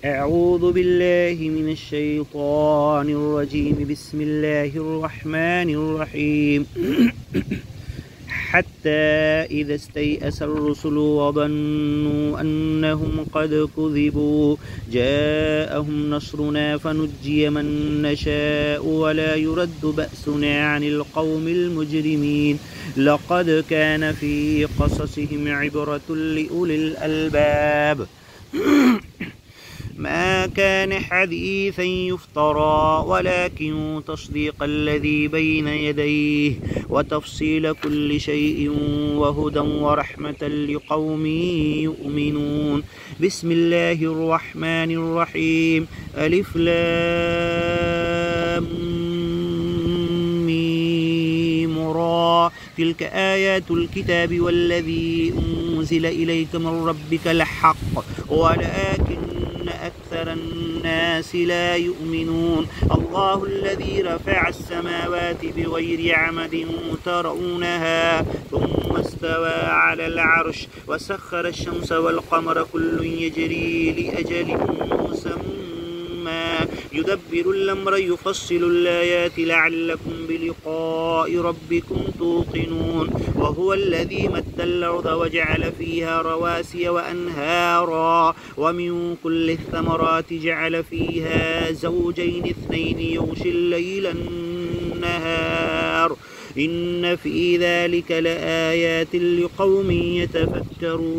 أعوذ بالله من الشيطان الرجيم. بسم الله الرحمن الرحيم. حتى إذا استيأس الرسل وظنوا أنهم قد كذبوا جاءهم نصرنا فنجي من نشاء ولا يرد بأسنا عن القوم المجرمين. لقد كان في قصصهم عبرة لأولي الألباب. ما كان حديثا يفترى ولكن تصديق الذي بين يديه وتفصيل كل شيء وهدى ورحمة لقوم يؤمنون. بسم الله الرحمن الرحيم. ألف لام ميم را. تلك آيات الكتاب والذي أنزل إليك من ربك الحق ولكن أكثر الناس لا يؤمنون. الله الذي رفع السماوات بغير عمد ترونها ثم استوى على العرش وسخر الشمس والقمر كل يجري لأجل مسمى يدبر الأمر يفصل الآيات لعلكم بلقاء ربكم توقنون. وهو الذي مد الأرض وجعل فيها رواسي وأنهارا ومن كل الثمرات جعل فيها زوجين اثنين يغشي الليل النهار إن في ذلك لآيات لقوم يتفكرون.